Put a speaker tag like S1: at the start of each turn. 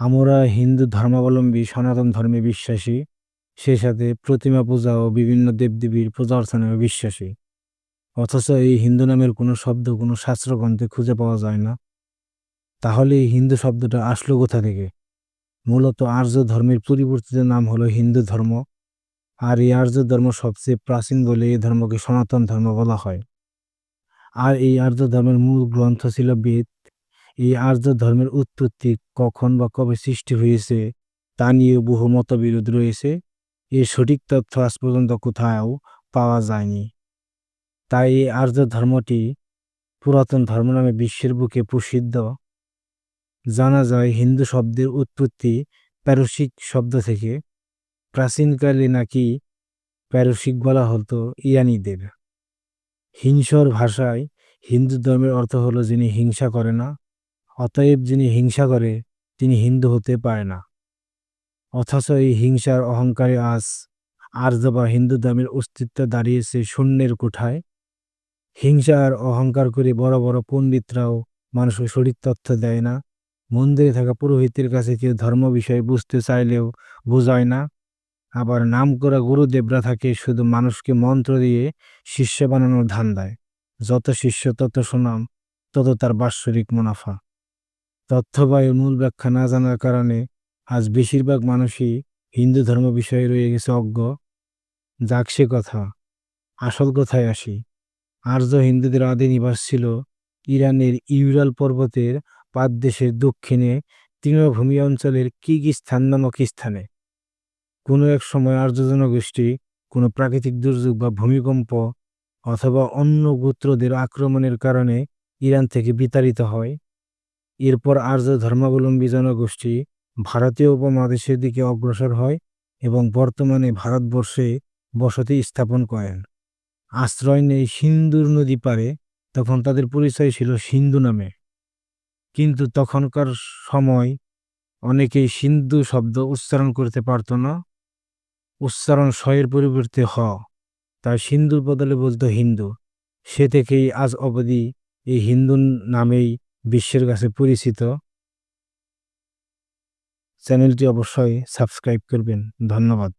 S1: আমরা হিন্দু ধর্মাবলম্বী সনাতন ধর্মে বিশ্বাসী, সেই সাথে প্রতিমা পূজা ও বিভিন্ন দেবদেবীর পূজা অর্চনায় বিশ্বাসী। অথচ এই হিন্দু নামের কোনো শব্দ কোনো শাস্ত্রগ্রন্থে খুঁজে পাওয়া যায় না। তাহলে এই হিন্দু শব্দটা আসলো কোথা থেকে? মূলত আর্য ধর্মের পরিবর্তিত নাম হলো হিন্দু ধর্ম। আর এই আর্য ধর্ম সবচেয়ে প্রাচীন বলে এই ধর্মকে সনাতন ধর্ম বলা হয়। আর এই আর্য ধর্মের মূল গ্রন্থ ছিল বেদ। এই আর্য ধর্মের উৎপত্তি কখন বা কবে সৃষ্টি হয়েছে তা নিয়ে বহু মতবিরোধ রয়েছে। এর সঠিক তথ্য আজ পর্যন্ত কোথাও পাওয়া যায়নি। তাই এই আর্য ধর্মটি পুরাতন ধর্ম নামে বিশ্বের বুকে প্রসিদ্ধ। জানা যায় হিন্দু শব্দের উৎপত্তি প্যারসিক শব্দ থেকে। প্রাচীনকালে নাকি প্যারসিক বলা হতো ইরানীদের। হিংসর ভাষায় হিন্দু ধর্মের অর্থ হলো যিনি হিংসা করে না। অতএব যিনি হিংসা করে তিনি হিন্দু হতে পারে না। অথচ এই হিংসার অহংকারে আজ আর্য বা হিন্দু ধর্মের অস্তিত্ব দাঁড়িয়েছে শূন্যের কোঠায়। হিংসা আর অহংকার করে বড় বড় পণ্ডিতরাও মানুষকে সঠিক তথ্য দেয় না। মন্দিরে থাকা পুরোহিতের কাছে কেউ ধর্ম বিষয়ে বুঝতে চাইলেও বোঝায় না। আবার নামকরা গুরুদেবরা থাকে শুধু মানুষকে মন্ত্র দিয়ে শিষ্য বানানোর ধান্দায়। যত শিষ্য তত সুনাম, তত তার বাৎসরিক মুনাফা। তথ্য বা এর মূল ব্যাখ্যা না জানার কারণে আজ বেশিরভাগ মানুষই হিন্দু ধর্ম বিষয়ে রয়ে গেছে অজ্ঞ। যাক সে কথা, আসল কথায় আসি। আর্য হিন্দুদের আদি নিবাস ছিল ইরানের ইউরাল পর্বতের পাদদেশের দক্ষিণে তৃণভূমি অঞ্চলের কিরগিজস্তান নামক স্থানে। কোনো এক সময় আর্য জনগোষ্ঠী কোনো প্রাকৃতিক দুর্যোগ বা ভূমিকম্প অথবা অন্য গোত্রদের আক্রমণের কারণে ইরান থেকে বিতাড়িত হয়। এরপর আর্য ধর্মাবলম্বী জনগোষ্ঠী ভারতীয় উপমহাদেশের দিকে অগ্রসর হয় এবং বর্তমানে ভারতবর্ষে বসতি স্থাপন করেন। আশ্রয় নেই সিন্ধুর নদী পারে। তখন তাদের পরিচয় ছিল সিন্ধু নামে। কিন্তু তখনকার সময় অনেকেই সিন্ধু শব্দ উচ্চারণ করতে পারত না। উচ্চারণ স-এর পরিবর্তে হ, তাই সিন্ধুর বদলে বলতো হিন্দু। সে থেকেই আজ অবধি এই হিন্দু নামেই বিশ্বের কাছে পরিচিত। চ্যানেলটি অবশ্যই সাবস্ক্রাইব করবেন। ধন্যবাদ।